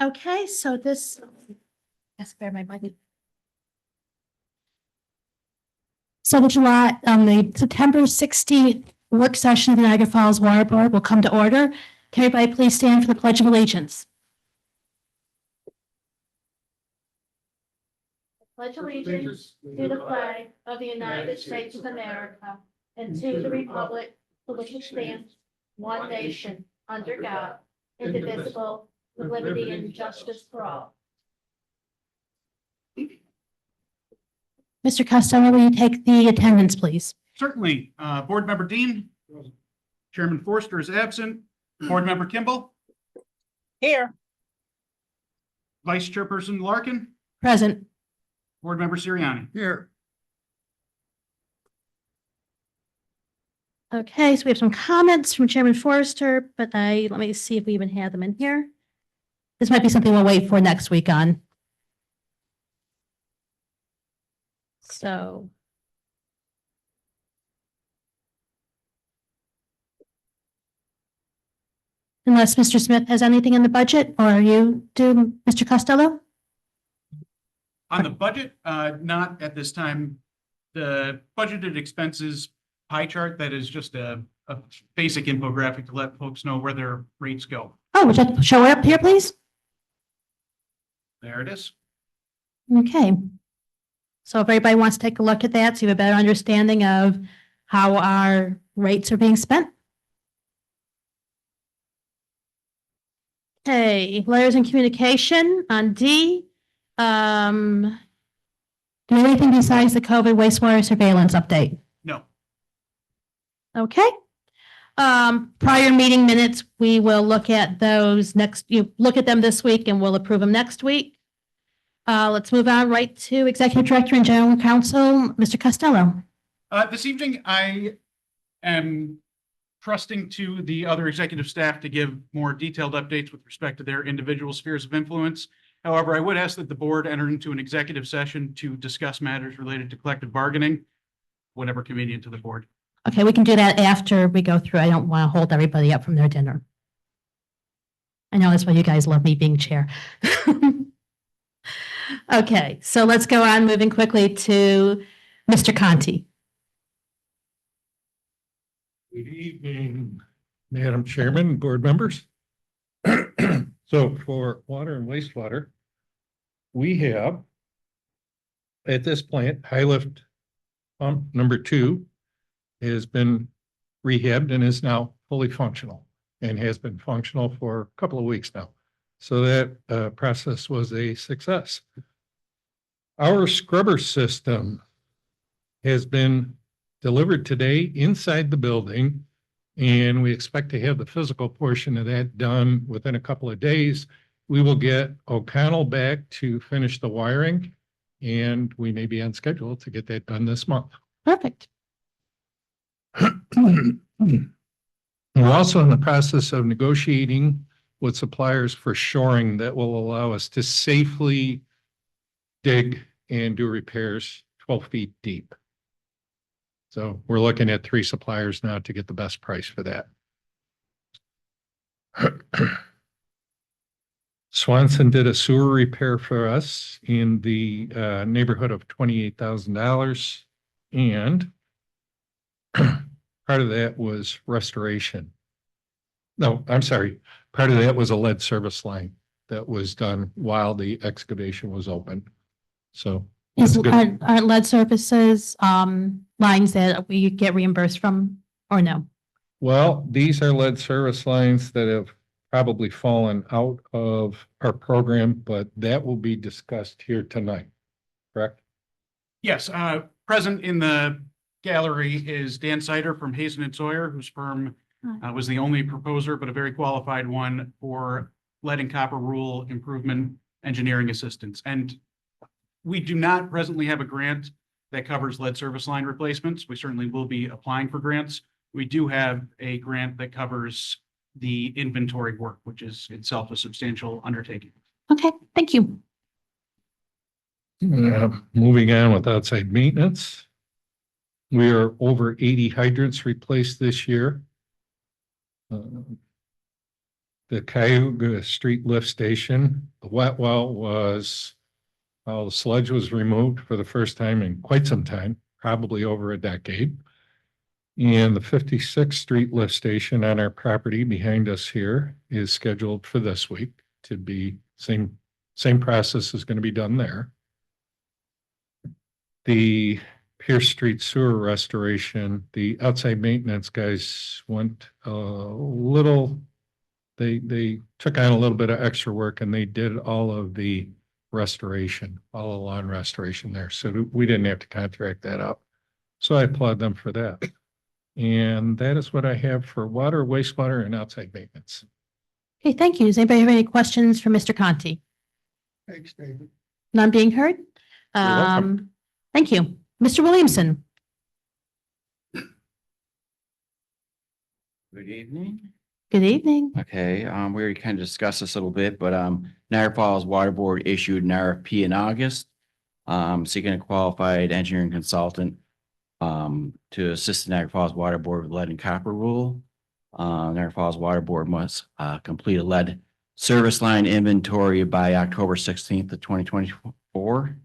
Okay, so this, yes, bear my money. So the September 16th work session of the Niagara Falls Water Board will come to order. Can everybody please stand for the Pledge of Allegiance? Pledge allegiance to the flag of the United States of America and to the republic for which it stands, one nation, under God, indivisible, with liberty and justice for all. Mr. Costello, will you take the attendance, please? Certainly. Board Member Dean. Chairman Forster is absent. Board Member Kimball. Here. Vice Chairperson Larkin. Present. Board Member Siriani. Here. Okay, so we have some comments from Chairman Forrester, but let me see if we even have them in here. This might be something we'll wait for next week on. So. Unless Mr. Smith has anything in the budget, or you do, Mr. Costello? On the budget, not at this time. The budgeted expenses pie chart, that is just a basic infographic to let folks know where their rates go. Oh, would you show it up here, please? There it is. Okay. So if everybody wants to take a look at that, so you have a better understanding of how our rates are being spent. Okay, letters and communication on D. Do anything besides the COVID wastewater surveillance update? No. Okay. Prior meeting minutes, we will look at those next, you look at them this week and we'll approve them next week. Let's move on right to Executive Director and General Counsel, Mr. Costello. This evening, I am trusting to the other executive staff to give more detailed updates with respect to their individual spheres of influence. However, I would ask that the board enter into an executive session to discuss matters related to collective bargaining, whenever convenient to the board. Okay, we can do that after we go through. I don't want to hold everybody up from their dinner. I know that's why you guys love me being chair. Okay, so let's go on moving quickly to Mr. Conti. Good evening, Madam Chairman, board members. So for water and wastewater, we have at this plant, high lift pump number 2 has been rehabbed and is now fully functional and has been functional for a couple of weeks now. So that process was a success. Our scrubber system has been delivered today inside the building, and we expect to have the physical portion of that done within a couple of days. We will get O'Connell back to finish the wiring, and we may be on schedule to get that done this month. Perfect. We're also in the process of negotiating with suppliers for shoring that will allow us to safely dig and do repairs 12 feet deep. So we're looking at 3 suppliers now to get the best price for that. Swanson did a sewer repair for us in the neighborhood of $28,000, and part of that was restoration. No, I'm sorry. Part of that was a lead service line that was done while the excavation was open. So Are lead services lines that we get reimbursed from or no? well, these are lead service lines that have probably fallen out of our program, but that will be discussed here tonight, correct? Yes, present in the gallery is Dan Sider from Hazen and Sawyer, whose firm was the only proposer, but a very qualified one for lead and copper rule improvement engineering assistance. And we do not presently have a grant that covers lead service line replacements. We certainly will be applying for grants. We do have a grant that covers the inventory work, which is itself a substantial undertaking. Okay, thank you. Moving on with outside maintenance. We are over 80 hydrants replaced this year. the Cayuga Street Lift Station, the wet well was, well, the sludge was removed for the first time in quite some time, probably over a decade. And the 56th Street Lift Station on our property behind us here is scheduled for this week to be same process is going to be done there. The Pierce Street sewer restoration, the outside maintenance guys went a little, they took on a little bit of extra work and they did all of the restoration, all the lawn restoration there. So we didn't have to contract that out. So I applaud them for that. And that is what I have for water, wastewater, and outside maintenance. Okay, thank you. Does anybody have any questions for Mr. Conti? Thanks, David. None being heard? welcome. Thank you. Mr. Williamson? Good evening. Good evening. Okay, we already kind of discussed this a little bit, but Niagara Falls Water Board issued an RFP in August, seeking a qualified engineering consultant to assist the Niagara Falls Water Board with lead and copper rule. Niagara Falls Water Board must complete a lead service line inventory by October 16th of 2024.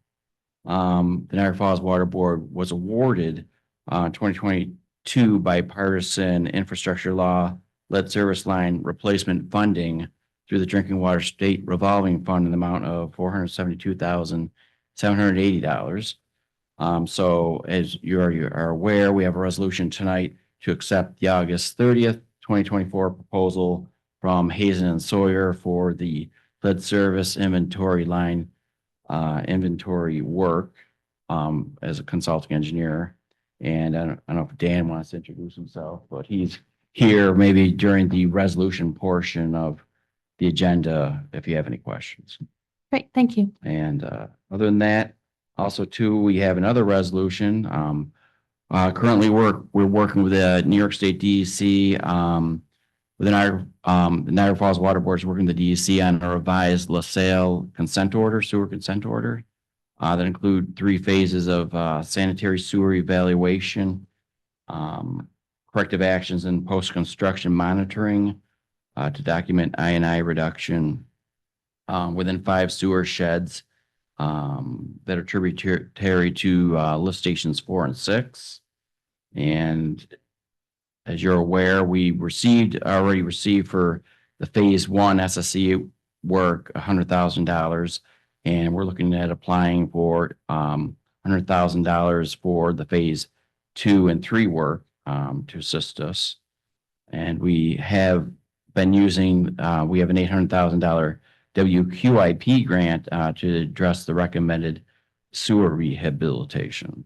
The Niagara Falls Water Board was awarded 2022 bipartisan infrastructure law lead service line replacement funding through the Drinking Water State Revolving Fund in the amount of $472,780. So as you are aware, we have a resolution tonight to accept the August 30th, 2024 proposal from Hazen and Sawyer for the lead service inventory line inventory work as a consulting engineer. And I don't know if Dan wants to introduce himself, but he's here maybe during the resolution portion of the agenda if you have any questions. Great, thank you. And other than that, also too, we have another resolution. Currently we're working with the New York State DEC, with the Niagara Falls Water Board is working with the DEC on a revised LaSalle consent order, sewer consent order, that include 3 phases of sanitary sewer evaluation, corrective actions and post-construction monitoring to document I&I reduction within 5 sewer sheds that are tributary to lift stations 4 and 6. And as you're aware, we already received for the phase 1 SSE work $100,000, and we're looking at applying for $100,000 for the phase 2 and 3 work to assist us. And we have been using, we have an $800,000 WQIP grant to address the recommended sewer rehabilitation.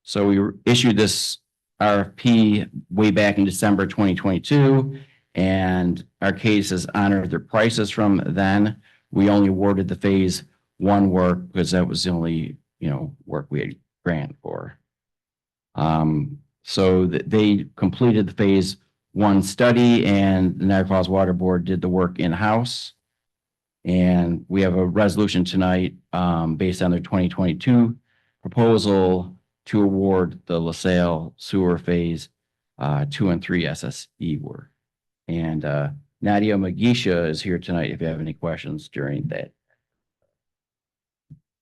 So we issued this RFP way back in December 2022, and our case has honored their prices from then. We only awarded the phase 1 work because that was the only, work we had grant for. So they completed the phase 1 study, and the Niagara Falls Water Board did the work in-house. And we have a resolution tonight based on their 2022 proposal to award the LaSalle sewer phase 2 and 3 SSE work. And Nadia Magisha is here tonight if you have any questions during that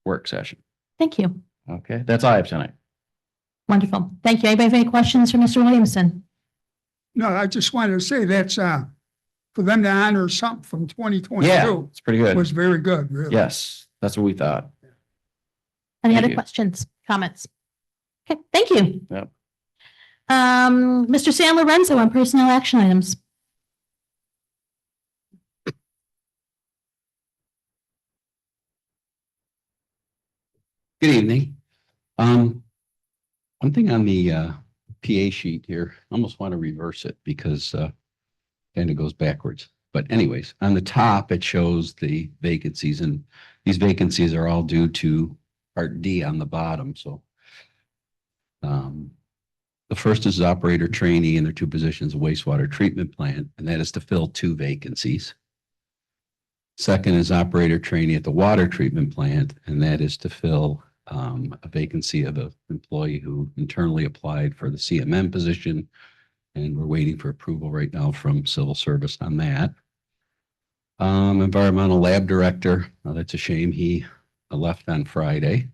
work session. Thank you. Okay, that's all I have tonight. Wonderful. Thank you. Anybody have any questions for Mr. Williamson? No, I just wanted to say that's, for them to honor something from Yeah, 2022 it's pretty good. was very good, really. Yes, that's what we thought. Any Thank other you. questions, comments? Okay, thank you. Yep. Mr. San Lorenzo on personnel action items. Good evening. One thing on the PA sheet here, I almost want to reverse it because kind of goes backwards. But anyways, on the top, it shows the vacancies, and these vacancies are all due to Part D on the bottom. So the first is operator trainee in their 2 positions of wastewater treatment plant, and that is to fill 2 vacancies. Second is operator trainee at the water treatment plant, and that is to fill a vacancy of an employee who internally applied for the CMM position. And we're waiting for approval right now from civil service on that. Environmental lab director, that's a shame. He left on Friday.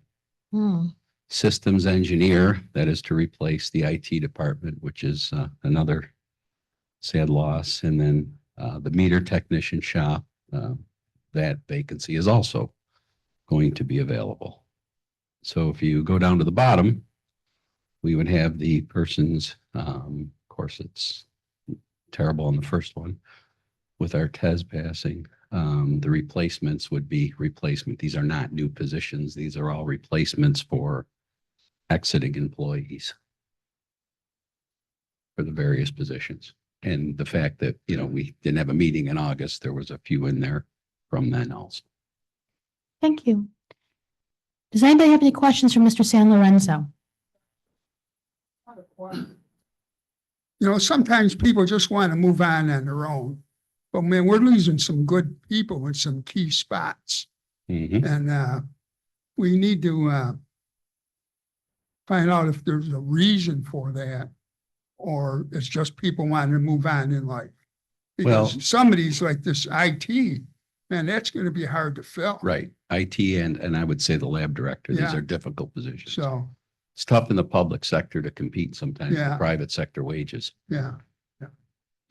Hmm. Systems engineer, that is to replace the IT department, which is another sad loss. And then the meter technician shop, that vacancy is also going to be available. So if you go down to the bottom, we would have the persons, of course, it's terrible on the first one with our TES passing. The replacements would be replacement. These are not new positions. These are all replacements for exiting employees for the various positions. And the fact that, we didn't have a meeting in August, there was a few in there from then also. Thank you. Does anybody have any questions for Mr. San Lorenzo? Sometimes people just want to move on their own. But man, we're losing some good people in some key spots. Mhm. And we need to find out if there's a reason for that, or it's just people wanting to move on in life. Well- Because some of these, like this IT, man, that's going to be hard to fill. Right. IT and I would say the lab director. These Yeah. are difficult positions. So, It's tough in the public sector to compete sometimes Yeah. with private sector wages. yeah.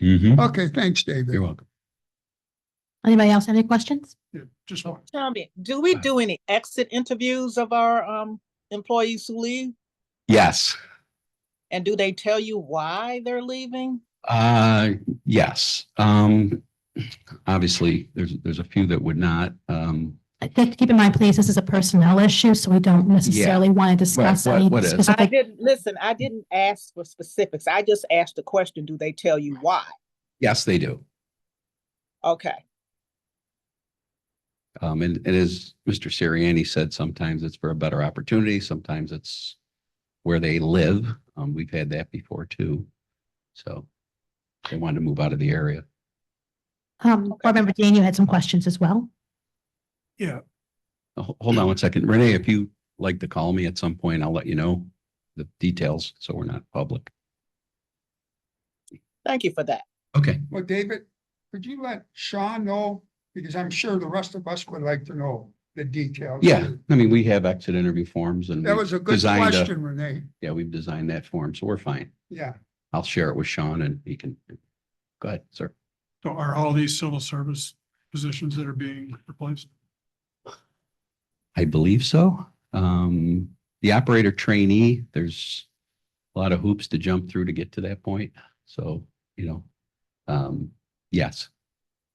Mhm. Okay, thanks, David. You're welcome. Anybody else have any questions? Yeah, just one. Tell me, do we do any exit interviews of our employees who leave? Yes. And do they tell you why they're leaving? Yes. Obviously, there's a few that would not. Keep in mind, please, this is a personnel issue, so we don't necessarily want to discuss Right, any what is? I specific. didn't, listen, I didn't ask for specifics. I just asked the question, do they tell you why? Yes, they do. Okay, And as Mr. Sirianni said, sometimes it's for a better opportunity. Sometimes it's where they live. We've had that before too. So they wanted to move out of the area. Board Member Dean, you had some questions as well. Yeah. Hold on one second. Renee, if you like to call me at some point, I'll let you know the details so we're not public. thank you for that. Okay. Well, David, could you let Sean know? Because I'm sure the rest of us would like to know the details. Yeah, I mean, we have exit interview forms and That we've was a good designed question, Renee. Yeah, we've designed that form, so we're fine. Yeah. I'll share it with Sean and he can, go ahead, sir. So are all these civil service positions that are being replaced? I believe so. The operator trainee, there's a lot of hoops to jump through to get to that point. So, yes.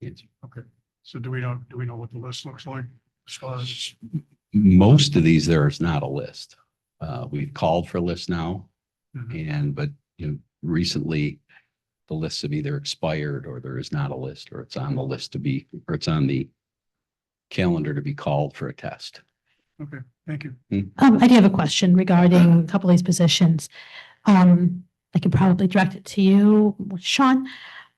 Okay, so do we know what the list looks like as far as? Most of these, there is not a list. We've called for lists now Mhm. but recently the lists have either expired or there is not a list or it's on the list to be, or it's on the calendar to be called for a test. Okay, thank you. I do have a question regarding a couple of these positions. I could probably direct it to you, Sean.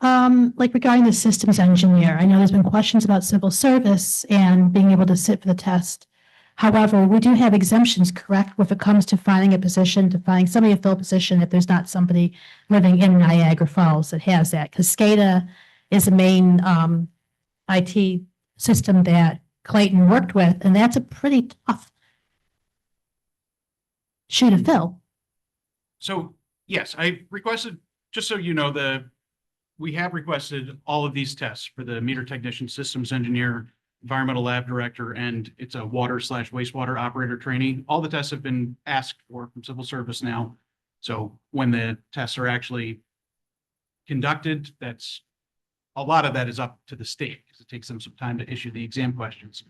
Like regarding the systems engineer, I know there's been questions about civil service and being able to sit for the test. However, we do have exemptions, correct, if it comes to finding a position, to finding somebody to fill a position if there's not somebody living in Niagara Falls that has that. Because SCADA is the main IT system that Clayton worked with, and that's a pretty tough shoe to fill. So, yes, I requested, just so you know, we have requested all of these tests for the meter technician, systems engineer, environmental lab director, and it's a water/wastewater operator trainee. All the tests have been asked for from civil service now. So when the tests are actually conducted, a lot of that is up to the state because it takes them some time to issue the exam questions.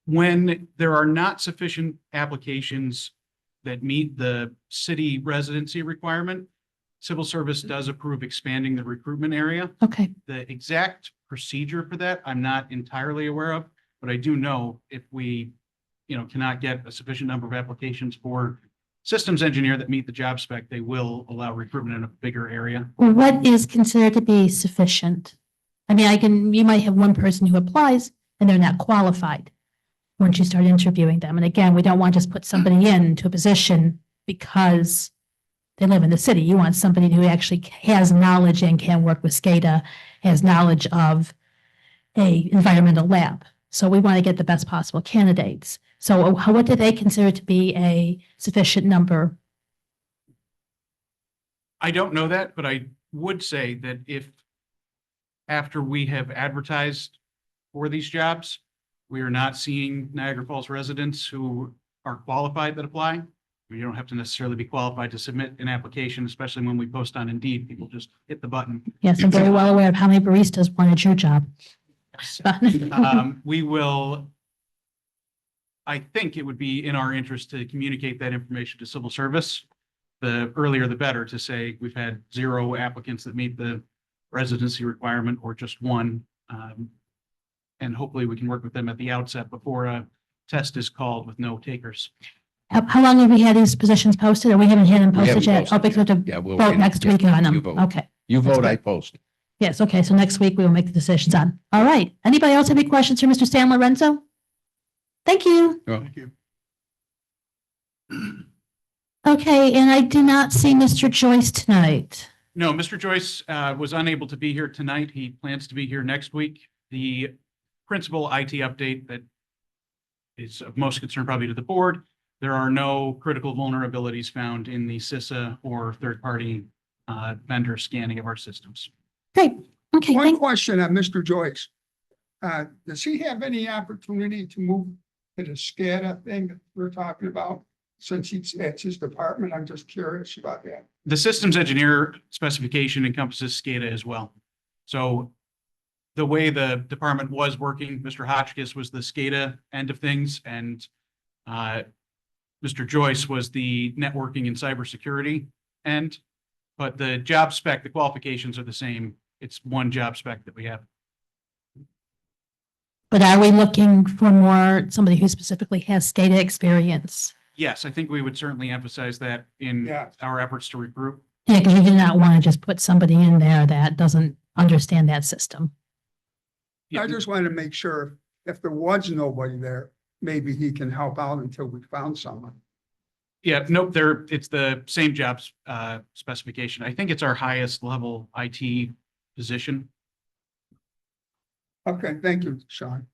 When there are not sufficient applications that meet the city residency requirement, civil service does approve expanding the recruitment area. Okay, The exact procedure for that, I'm not entirely aware of, but I do know if we, cannot get a sufficient number of applications for systems engineer that meet the job spec, they will allow recruitment in a bigger area. what is considered to be sufficient? I mean, you might have one person who applies and they're not qualified once you start interviewing them. And again, we don't want to just put somebody into a position because they live in the city. You want somebody who actually has knowledge and can work with SCADA, has knowledge of a environmental lab. So we want to get the best possible candidates. So what do they consider to be a sufficient number? I don't know that, but I would say that if after we have advertised for these jobs, we are not seeing Niagara Falls residents who are qualified that apply. You don't have to necessarily be qualified to submit an application, especially when we post on Indeed. People just hit the button. Yes, I'm very well aware of how many baristas wanted your job. We will, I think it would be in our interest to communicate that information to civil service. The earlier the better, to say we've had 0 applicants that meet the residency requirement or just one. And hopefully we can work with them at the outset before a test is called with no takers. How long have we had these positions posted, or we haven't had them We haven't posted yet? posted Oh, because we have to Yeah, we'll. vote next week on You them. vote. Okay. You That's vote, I good. post. Yes, okay, so next week we will make the decisions on. All right. Anybody else have any questions for Mr. San Lorenzo? Thank you. Thank you. Okay, and I do not see Mr. Joyce tonight. No, Mr. Joyce was unable to be here tonight. He plans to be here next week. The principal IT update that is of most concern probably to the board. There are no critical vulnerabilities found in the CISA or third-party vendor scanning of our systems. Great. Okay, One thank, question on Mr. Joyce. Does he have any opportunity to move to the SCADA thing that we're talking about? Since it's his department, I'm just curious about that. The systems engineer specification encompasses SCADA as well. So the way the department was working, Mr. Hotchkiss was the SCADA end of things, and Mr. Joyce was the networking and cybersecurity end. But the job spec, the qualifications are the same. It's one job spec that we have. but are we looking for somebody who specifically has SCADA experience? Yes, I think we would certainly emphasize that in Yeah. our efforts to recruit. Yeah, because you do not want to just put somebody in there that doesn't understand that system. I just wanted to make sure if there was nobody there, maybe he can help out until we found someone. Yeah, nope, it's the same jobs specification. I think it's our highest level IT position. Okay, thank you, Sean.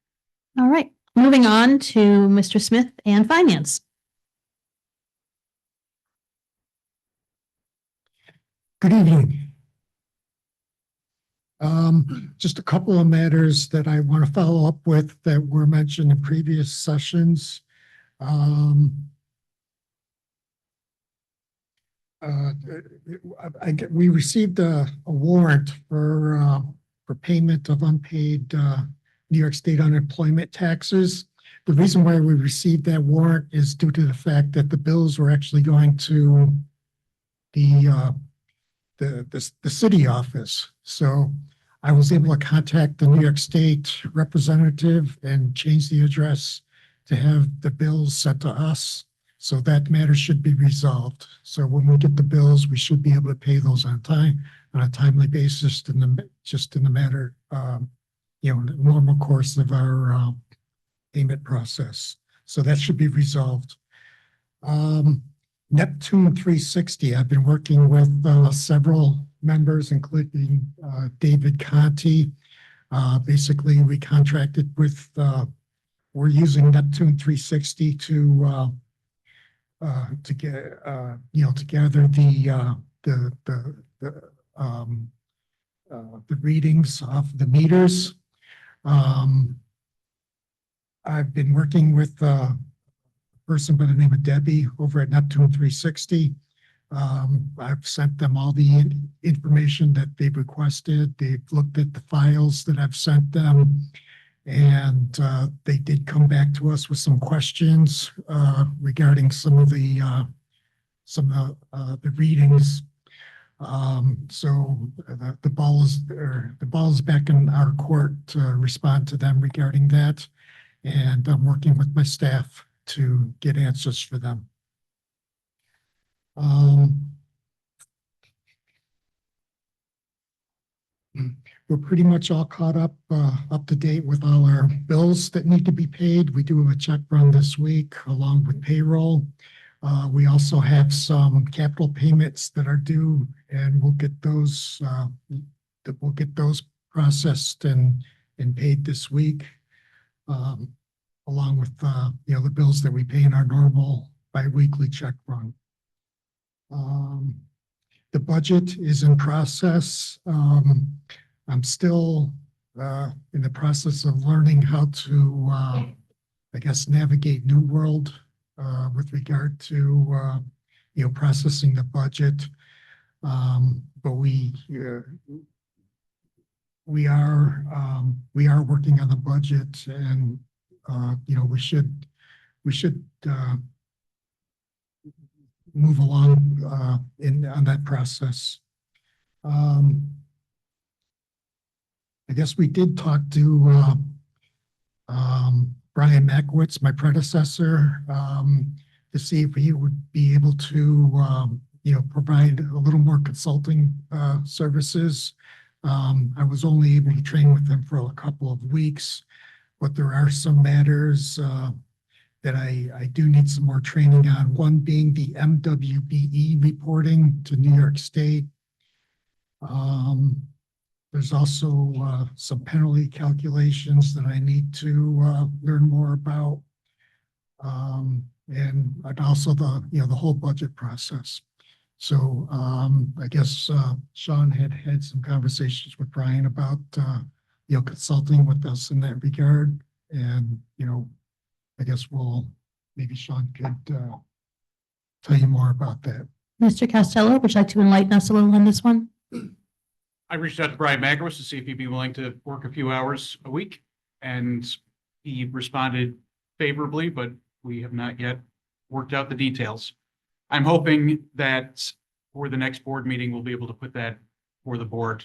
All right, moving on to Mr. Smith and Finance. Good evening. Just a couple of matters that I want to follow up with that were mentioned in previous sessions. We received a warrant for payment of unpaid New York State unemployment taxes. The reason why we received that warrant is due to the fact that the bills were actually going to the city office. So I was able to contact the New York State representative and change the address to have the bills sent to us. So that matter should be resolved. So when we get the bills, we should be able to pay those on time, on a timely basis, just in the matter, normal course of our payment process. So that should be resolved. Neptune 360, I've been working with several members, including David Conti. Basically, we contracted with, we're using Neptune 360 to get, to gather the readings off the meters. I've been working with person by the name of Debbie over at Neptune 360. I've sent them all the information that they've requested. They've looked at the files that I've sent them, and they did come back to us with some questions regarding some of the readings. So the ball is back in our court to respond to them regarding that, and I'm working with my staff to get answers for them. We're pretty much all caught up to date with all our bills that need to be paid. We do have a check run this week along with payroll. We also have some capital payments that are due, and we'll get those processed and and paid this week. Along with, the bills that we pay in our normal biweekly check run. The budget is in process. I'm still, in the process of learning how to, I guess, navigate New World, with regard to, processing the budget. But we are working on the budget, and we should move along on that process. I guess we did talk to Brian Makowitz, my predecessor, to see if he would be able to provide a little more consulting services. I was only able to train with him for a couple of weeks, but there are some matters that I do need some more training on. One being the MWBE reporting to New York State. There's also some penalty calculations that I need to learn more about. And also the whole budget process. So I guess Sean had some conversations with Brian about consulting with us in that regard. And I guess maybe Sean could tell you more about that. Mr. Costello, would you like to enlighten us a little on this one? I reached out to Brian Magowitz to see if he'd be willing to work a few hours a week, and he responded favorably, but we have not yet worked out the details. I'm hoping that for the next board meeting, we'll be able to put that for the board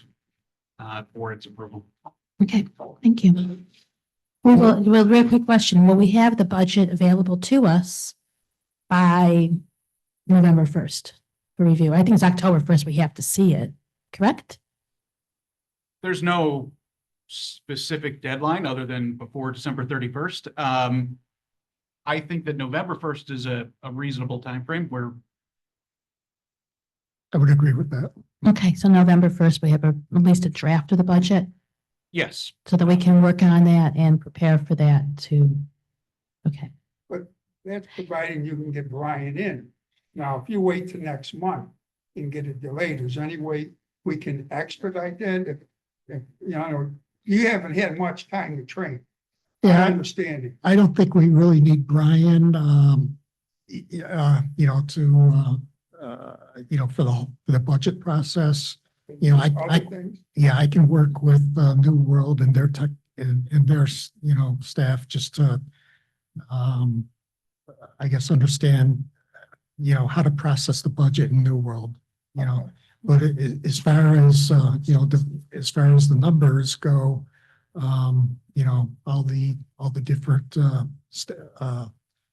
for its approval. Okay, thank you. Real quick question. Will we have the budget available to us by November 1st for review? I think it's October 1st. We have to see it, correct? There's no specific deadline other than before December 31st. I think that November 1st is a reasonable timeframe where I would agree with that. Okay, so November 1st, we have at least a draft of the budget yes, so that we can work on that and prepare for that too. Okay. That's providing you can get Brian in. Now, if you wait till next month and get it delayed, is there any way we can expedite that? If you haven't had much time to train. I Yeah, understand it. I don't think we really need Brian, for the budget process. Other things. I can work with New World and their tech and their, staff just to, I guess, understand, how to process the budget in New World, But as far as, as far as the numbers go, all the different,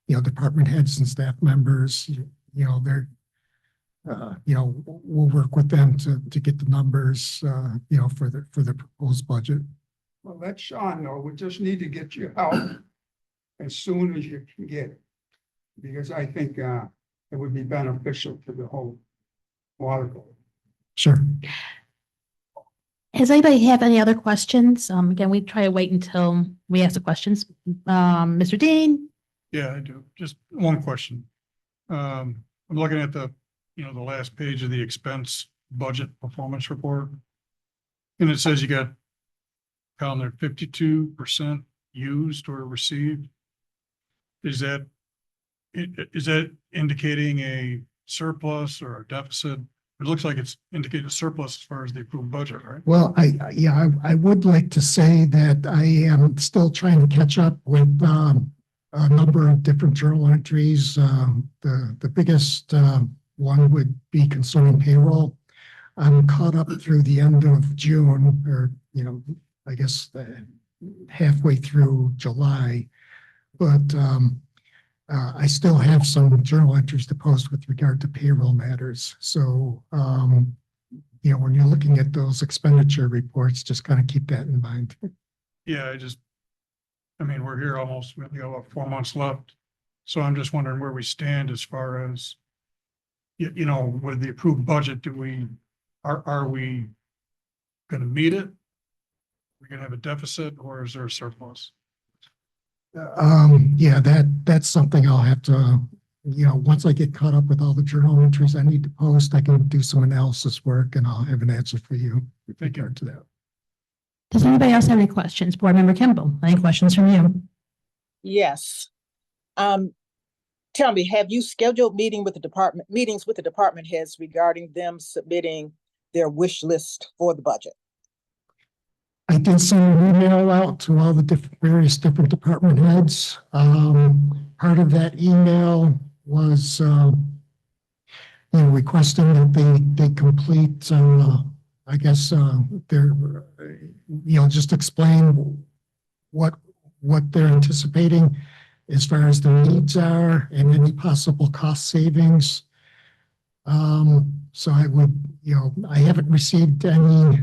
department heads and staff members, they're, we'll work with them to get the numbers, for the proposed budget. Well, let Sean know. We just need to get you help as soon as you can get it. Because I think it would be beneficial to the whole water board. Sure. Does anybody have any other questions? Again, we try to wait until we ask the questions. Mr. Dean? Yeah, I do. Just one question. I'm looking at the last page of the expense budget performance report. And it says you got column there 52% used or received. Is that indicating a surplus or a deficit? It looks like it's indicated surplus as far as the approved budget, right? Well, I would like to say that I am still trying to catch up with a number of different journal entries. The biggest one would be concerning payroll. I'm caught up through the end of June, or I guess halfway through July, but I still have some journal entries to post with regard to payroll matters. So, when you're looking at those expenditure reports, just kind of keep that in mind. Yeah, we're here almost, we got about 4 months left. So I'm just wondering where we stand as far as, with the approved budget, are we going to meet it? we gonna have a deficit or is there a surplus? Yeah, that's something I'll have to, once I get caught up with all the journal entries I need to post, I can do some analysis work and I'll have an answer for you with Thank you. regard to that. Does anybody else have any questions? Board Member Kimball, any questions from you? Yes. Tell me, have you scheduled meetings with the department heads regarding them submitting their wish list for the budget? I did send an email out to all the various different department heads. Part of that email was, requesting that they complete, I guess, just explain what they're anticipating as far as their needs are and any possible cost savings. So I would, I haven't received any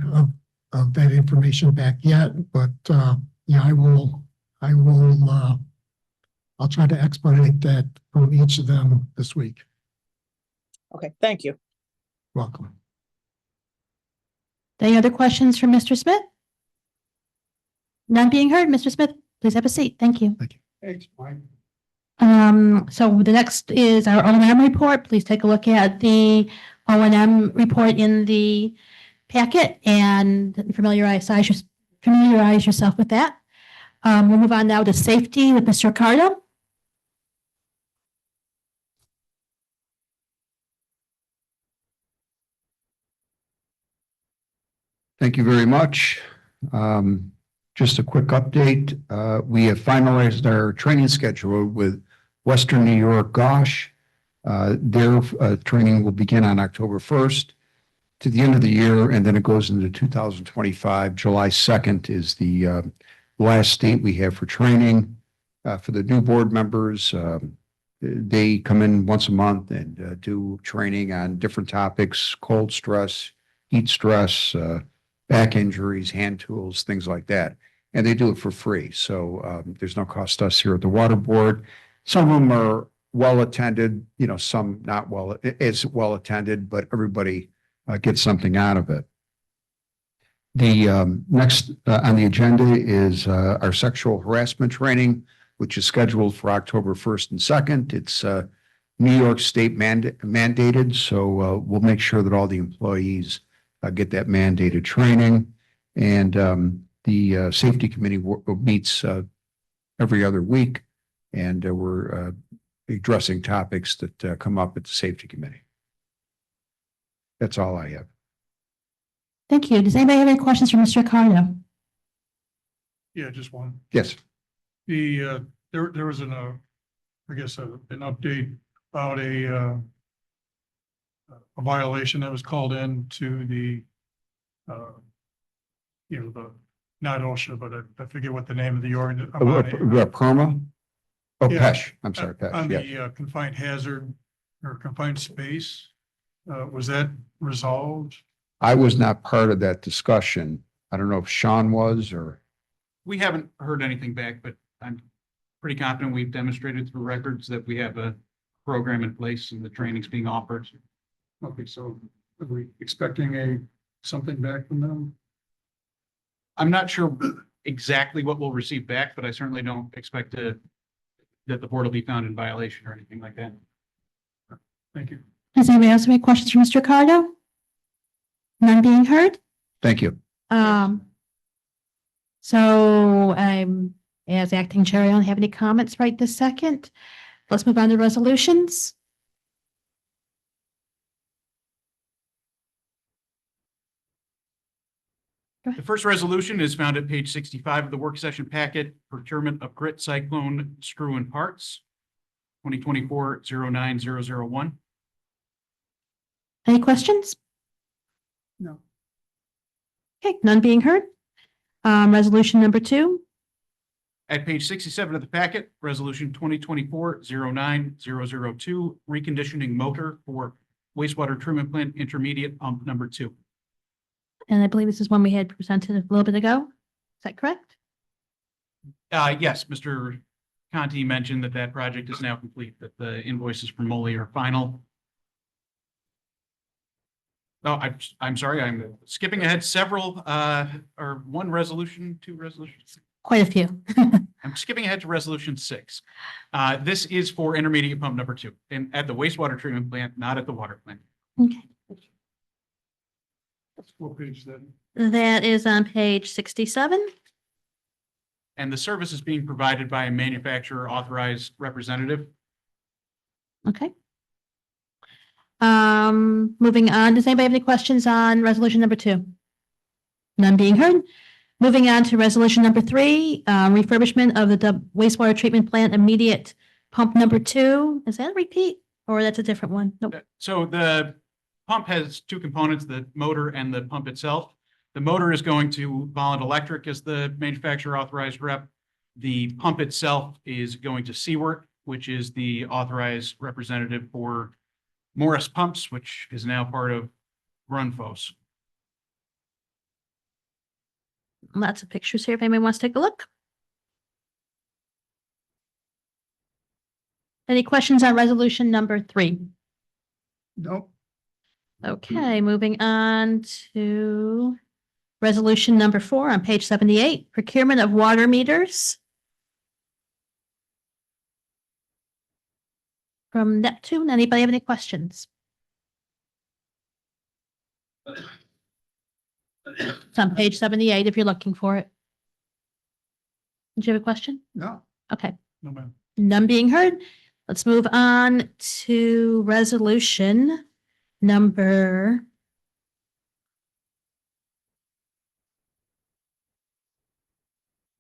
of that information back yet, but I'll try to expedite that from each of them this week. Okay, thank you. Welcome. Any other questions for Mr. Smith? None being heard. Mr. Smith, please have a seat. Thank you. Thanks, Mike. So the next is our O&M report. Please take a look at the O&M report in the packet and familiarize yourself with that. We'll move on now to safety with Mr. Ricardo. Thank you very much. Just a quick update. We have finalized our training schedule with Western New York GOSH. Their training will begin on October 1st to the end of the year, and then it goes into 2025. July 2nd is the last date we have for training. For the new board members, they come in once a month and do training on different topics: cold stress, heat stress, back injuries, hand tools, things like that. And they do it for free. So there's no cost to us here at the Water Board. Some of them are well attended, some not as well attended, but everybody gets something out of it. The next on the agenda is our sexual harassment training, which is scheduled for October 1st and 2nd. It's New York State mandated, so we'll make sure that all the employees get that mandated training. And the safety committee meets every other week, and we're addressing topics that come up at the safety committee. That's all I have. Thank you. Does anybody have any questions for Mr. Ricardo? Yeah, just one. Yes. There was an update about a violation that was called in to the not OSHA, but I forget what the name of the ordinance. PERMA? Oh, Yeah. PESH. I'm sorry, On PESH, yes. the confined hazard or confined space, was that resolved? I was not part of that discussion. I don't know if Sean was or. We haven't heard anything back, but I'm pretty confident we've demonstrated through records that we have a program in place and the training's being offered. Okay, so are we expecting something back from them? I'm not sure exactly what we'll receive back, but I certainly don't expect that the board will be found in violation or anything like that. Thank you. Does anybody else have any questions for Mr. Ricardo? None being heard? Thank you. So I'm, as acting chair, I don't have any comments right this second. Let's move on to resolutions. The first resolution is found at page 65 of the work session packet, procurement of grit cyclone screw and parts, 2024-09001. Any questions? No. Okay, none being heard. Resolution number 2. At page 67 of the packet, resolution 2024-09002, reconditioning motor for wastewater treatment plant intermediate pump number 2. And I believe this is one we had presented a little bit ago. Is that correct? Yes, Mr. Conti mentioned that project is now complete, that the invoices from Molly are final. Oh, I'm sorry, I'm skipping ahead several, or one resolution, two resolutions. Quite a few. I'm skipping ahead to resolution 6. This is for intermediate pump number 2 and at the wastewater treatment plant, not at the water plant. Okay, What page then? that is on page 67. And the service is being provided by a manufacturer authorized representative. Okay. Moving on, does anybody have any questions on resolution number 2? None being heard. Moving on to resolution number 3, refurbishment of the wastewater treatment plant immediate pump number 2. Is that a repeat or that's a different one? Nope. So the pump has two components, the motor and the pump itself. The motor is going to Volund Electric as the manufacturer authorized rep. The pump itself is going to Seawart, which is the authorized representative for Morris Pumps, which is now part of Grundfos. Lots of pictures here if anybody wants to take a look. Any questions on resolution number 3? Nope. Okay, moving on to resolution number 4 on page 78, procurement of water meters. From Neptune, anybody have any questions? It's on page 78 if you're looking for it. Did you have a question? No. Okay, No, ma'am. none being heard. Let's move on to resolution number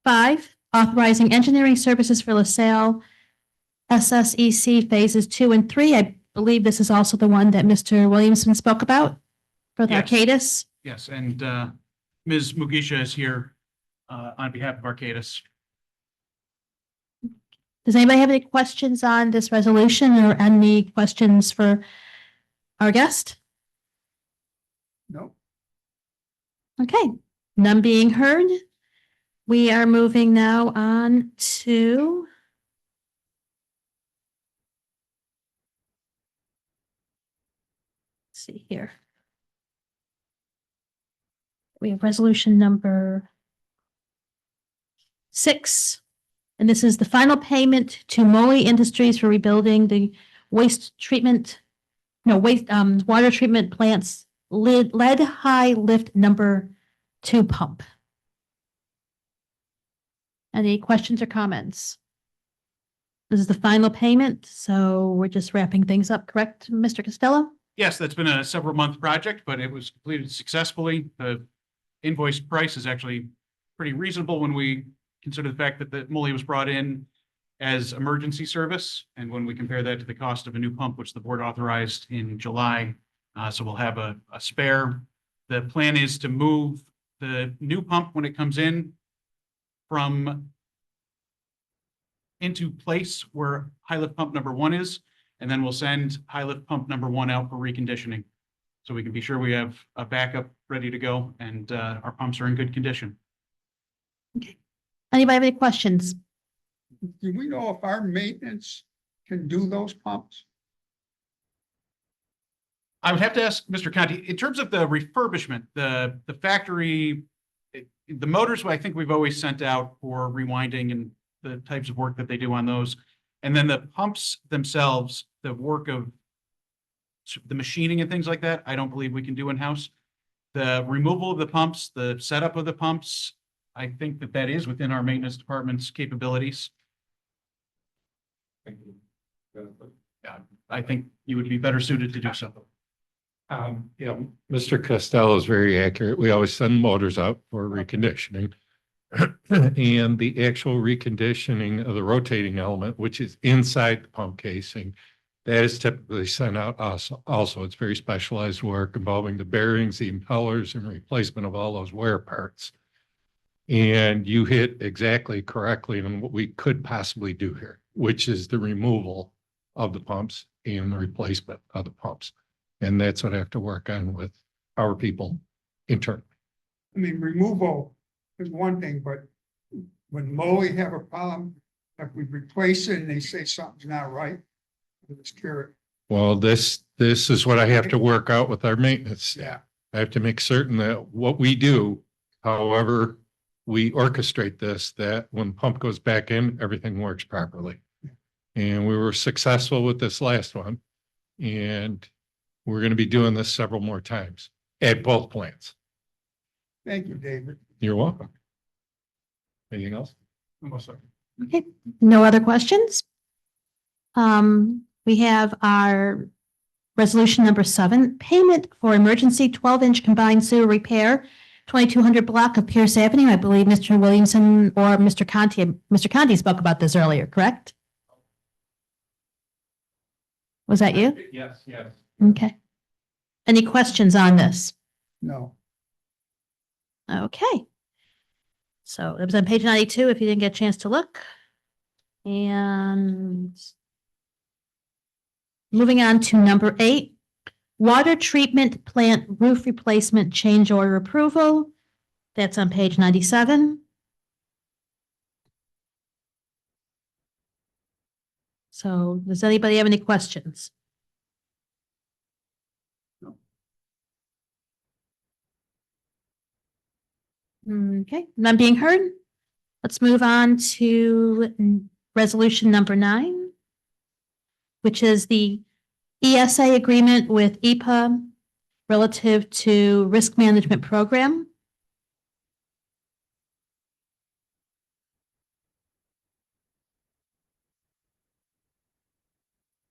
5, authorizing engineering services for LaSalle SSEC phases 2 and 3. I believe this is also the one that Mr. Williamson spoke about for the Yes. Arcadis. Yes, and Ms. Mugisha is here on behalf of Arcadis. Does anybody have any questions on this resolution or any questions for our guest? Nope. Okay, none being heard. We are moving now on to let's see here. We have resolution number 6. And this is the final payment to Moly Industries for rebuilding the waste water treatment plant's lead high lift number 2 pump. Any questions or comments? This is the final payment, so we're just wrapping things up, correct, Mr. Costello? Yes, that's been a several-month project, but it was completed successfully. The invoice price is actually pretty reasonable when we consider the fact that the Moly was brought in as emergency service. And when we compare that to the cost of a new pump, which the board authorized in July, so we'll have a spare. The plan is to move the new pump when it comes in from into place where high lift pump number 1 is, and then we'll send high lift pump number 1 out for reconditioning. So we can be sure we have a backup ready to go and our pumps are in good condition. Anybody have any questions? Do we know if our maintenance can do those pumps? I would have to ask Mr. Conti, in terms of the refurbishment, the factory, the motors, I think we've always sent out for rewinding and the types of work that they do on those. And then the pumps themselves, the work of the machining and things like that, I don't believe we can do in-house. The removal of the pumps, the setup of the pumps, I think that is within our maintenance department's capabilities. I think you would be better suited to do so. Yeah, Mr. Costello is very accurate. We always send motors out for reconditioning. And the actual reconditioning of the rotating element, which is inside the pump casing, that is typically sent out also. It's very specialized work involving the bearings, the impellers, and replacement of all those wear parts. And you hit exactly correctly on what we could possibly do here, which is the removal of the pumps and the replacement of the pumps. And that's what I have to work on with our people internally. I mean, removal is one thing, but when Moly have a problem, if we replace it and they say something's not right, I'm just curious. Well, this is what I have to work out with our maintenance. Yeah. I have to make certain that what we do, however we orchestrate this, that when pump goes back in, everything works properly. And we were successful with this last one. And we're going to be doing this several more times at both plants. Thank you, David. You're welcome. Anything else? Okay, no other questions? We have our resolution number 7, payment for emergency 12-inch combined sewer repair, 2200 block of Pierce Avenue. I believe Mr. Williamson or Mr. Conti spoke about this earlier, correct? Was that you? Yes, yes. Okay. Any questions on this? No. Okay. So it was on page 92 if you didn't get a chance to look. And moving on to number 8, water treatment plant roof replacement change order approval. That's on page 97. So does anybody have any questions? Okay, none being heard. Let's move on to resolution number 9, which is the ESA agreement with EPA relative to risk management program.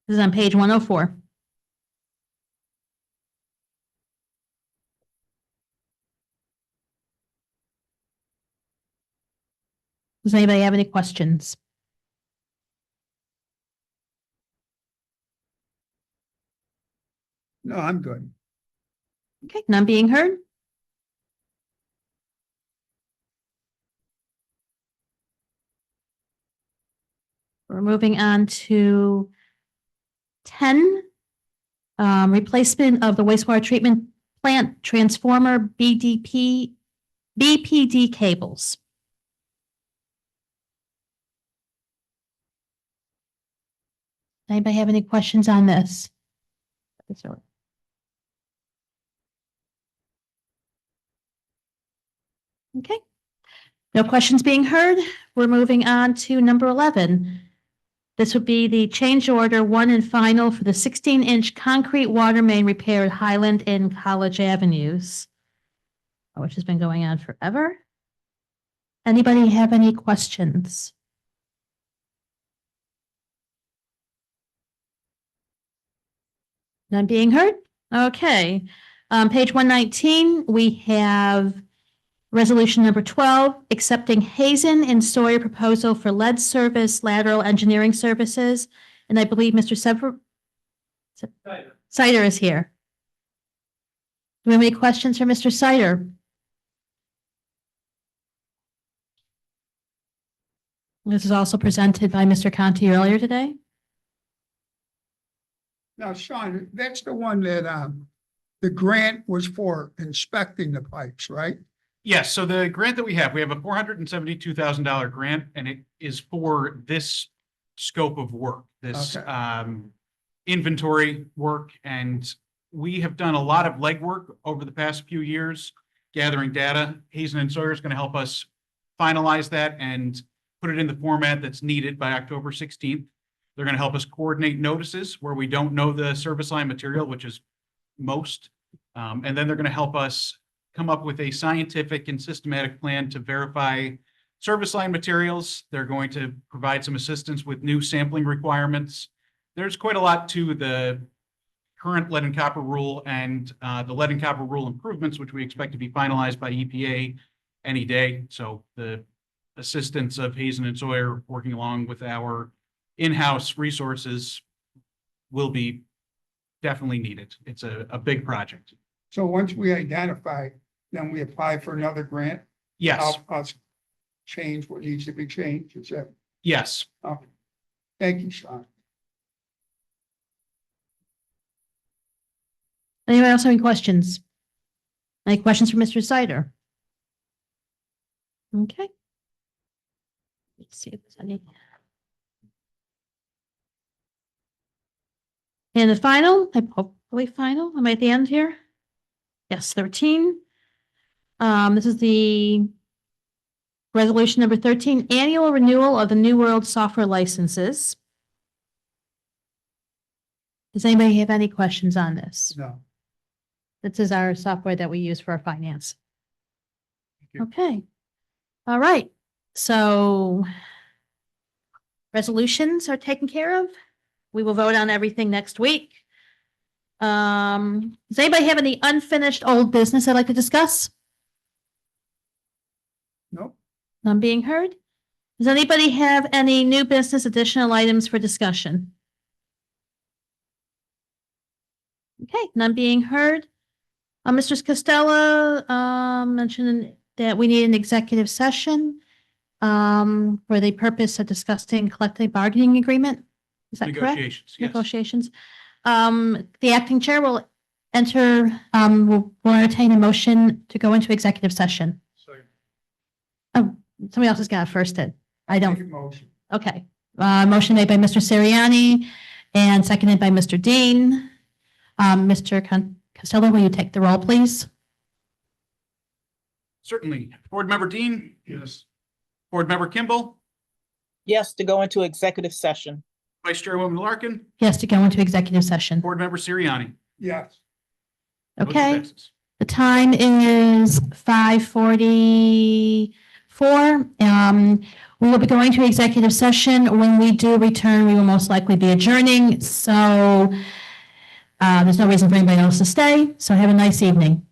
This is on page 104. Does anybody have any questions? No, I'm good. Okay, none being heard. We're moving on to 10, replacement of the wastewater treatment plant transformer BPD cables. Anybody have any questions on this? Okay. No questions being heard. We're moving on to number 11. This would be the change order 1 and final for the 16-inch concrete water main repair at Highland and College Avenues, which has been going on forever. Anybody have any questions? None being heard? Okay. Page 119, we have resolution number 12, accepting Hazen and Sawyer proposal for lead service lateral engineering services. And I believe Mr. Sider is here. Do we have any questions for Mr. Sider? This is also presented by Mr. Conti earlier today. Now, Sean, that's the one that, the grant was for inspecting the pipes, right? Yes, so the grant that we have a $472,000 grant, and it is for this scope of work, this Okay. Inventory work. And we have done a lot of legwork over the past few years, gathering data. Hazen and Sawyer is going to help us finalize that and put it in the format that's needed by October 16th. They're going to help us coordinate notices where we don't know the service line material, which is most. And then they're going to help us come up with a scientific and systematic plan to verify service line materials. They're going to provide some assistance with new sampling requirements. There's quite a lot to the current lead and copper rule and the lead and copper rule improvements, which we expect to be finalized by EPA any day. So the assistance of Hazen and Sawyer working along with our in-house resources will be definitely needed. It's a big project. So once we identify, then we apply for another grant. Yes, I'll change what needs to be changed. Is that, yes. okay. Thank you, Sean. Anyone else have any questions? Any questions for Mr. Sider? Okay. Let's see if there's any. And the final, hopefully final, am I at the end here? Yes, 13. This is the resolution number 13, annual renewal of the New World software licenses. Does anybody have any questions on this? No. This is our software that we use for our finance. you. Okay. All right. So resolutions are taken care of. We will vote on everything next week. Does anybody have any unfinished old business they'd like to discuss? Nope. None being heard? Does anybody have any new business additional items for discussion? Okay, none being heard. Mr. Costello, mentioned that we need an executive session for the purpose of discussing collective bargaining agreement. Is that correct? Negotiations, yes. Negotiations. The acting chair will will entertain a motion to go into executive session. Oh, somebody else has got it first. I Make a don't. motion. Okay. Motion made by Mr. Siriani and seconded by Mr. Dean. Mr. Costello, will you take the roll, please? Certainly. Board Member Dean, Yes. Board Member Kimball, Yes, to go into executive session. Vice Chairwoman Larkin, Yes, to go into executive session. Board Member Siriani. Yes. Motion Okay. passes. The time is 5:44. We will be going to executive session. When we do return, we will most likely be adjourning. So there's no reason for anybody else to stay. So have a nice evening.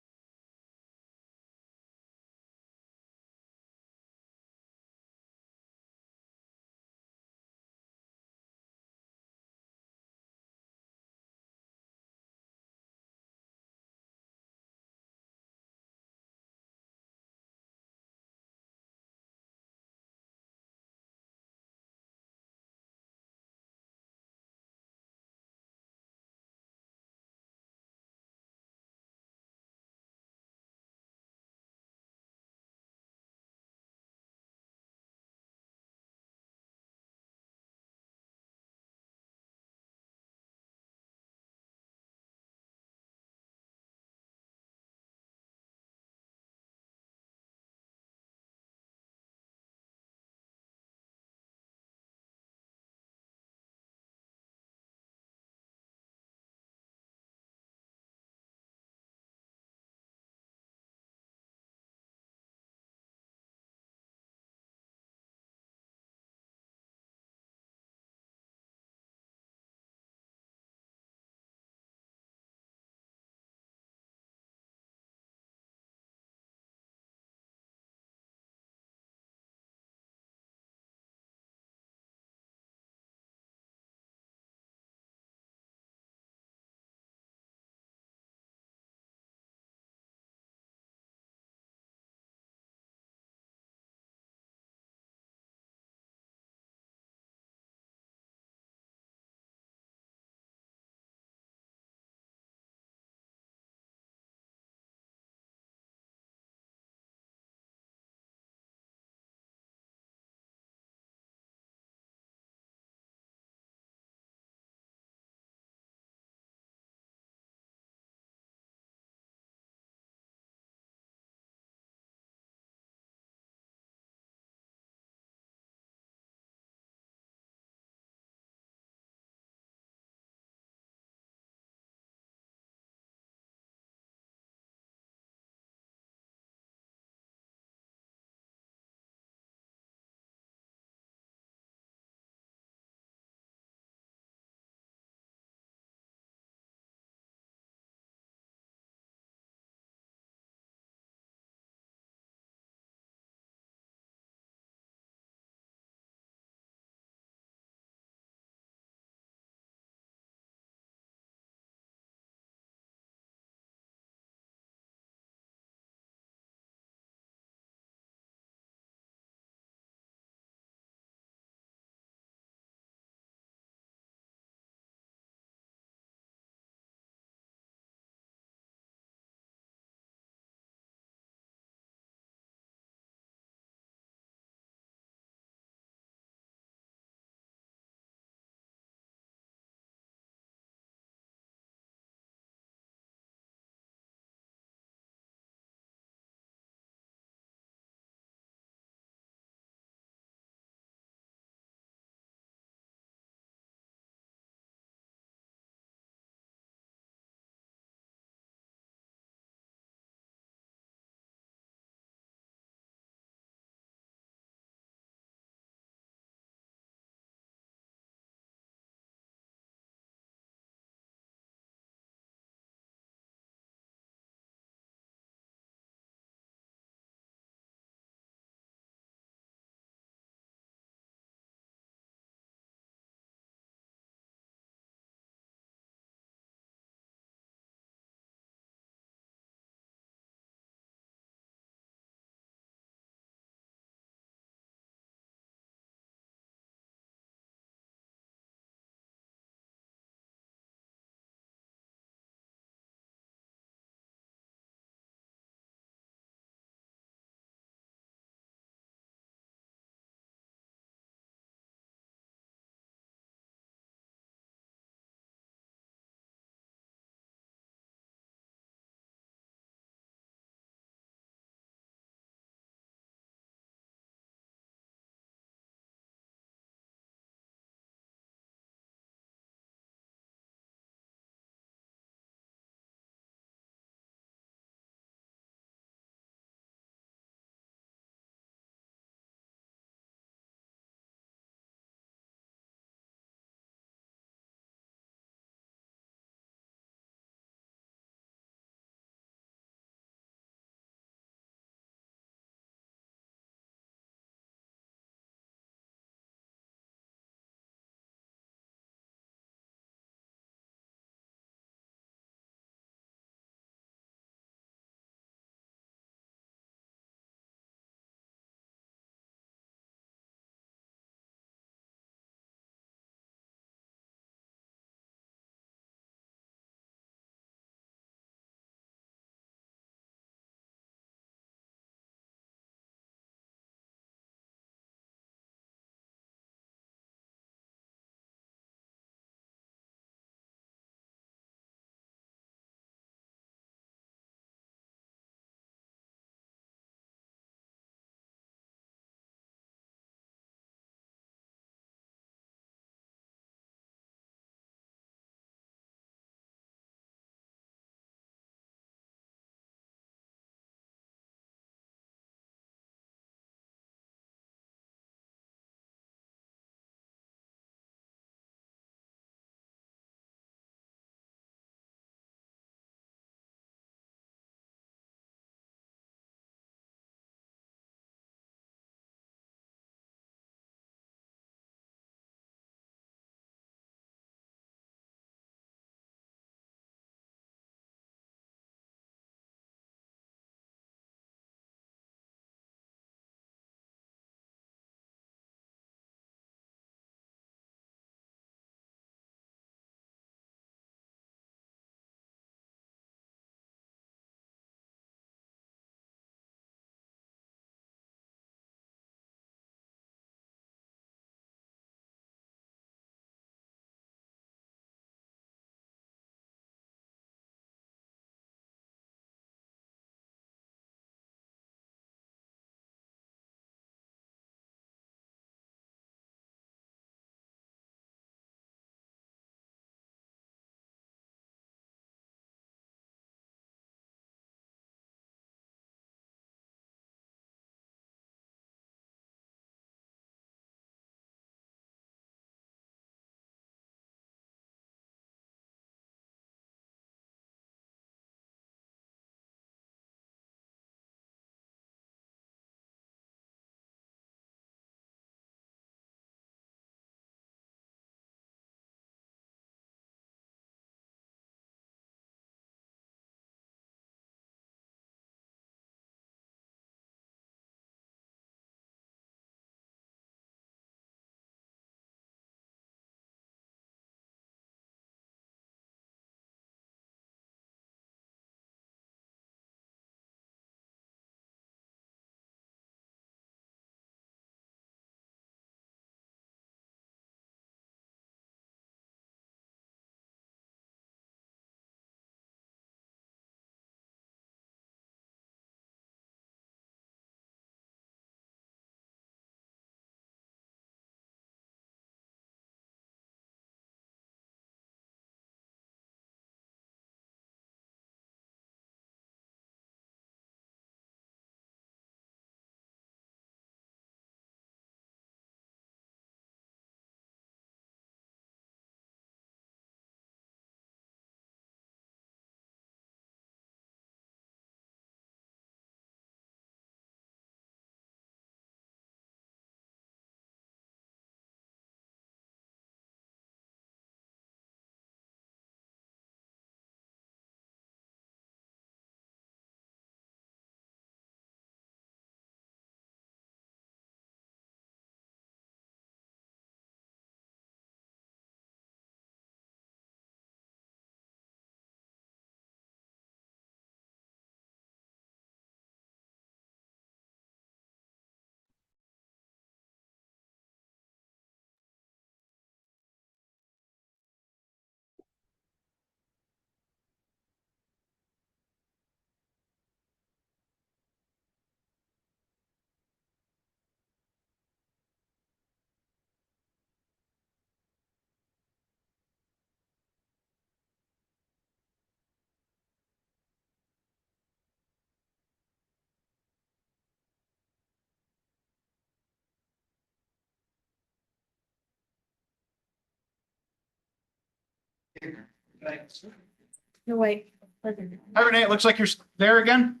No, wait. Hi Renee, it looks like you're there again.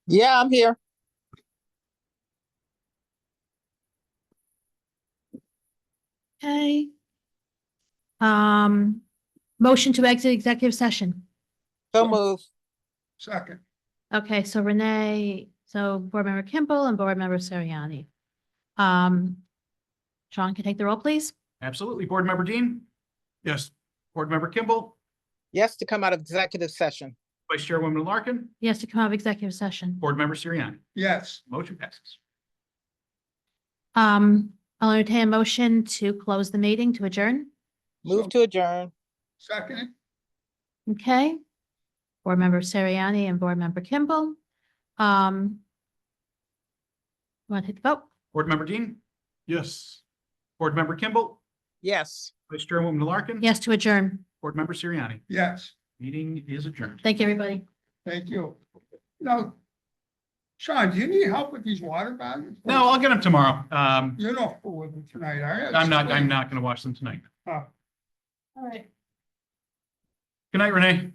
Yeah, I'm here. Okay. Motion to exit executive session. So move. Second, Okay, so Renee, so Board Member Kimball and Board Member Seriani. Sean can take the roll, please. Absolutely. Board Member Dean, Yes. Board Member Kimball, Yes, to come out of executive session. Vice Chairwoman Larkin, Yes, to come out of executive session. Board Member Siriani. yes. Motion passes. I'll entertain a motion to close the meeting to adjourn. Move to adjourn. Second, Okay. Board Member Seriani and Board Member Kimball. Want to take the vote? Board Member Dean, Yes. Board Member Kimball, Yes. Vice Chairwoman Larkin. Yes, to adjourn. Board Member Siriani. yes, Meeting is adjourned. Thank you, everybody. thank you. Now, Sean, do you need help with these water values? No, I'll get them tomorrow. You're not with them tonight, are you? I'm not going to watch them tonight. Oh. All right. Good night, Renee.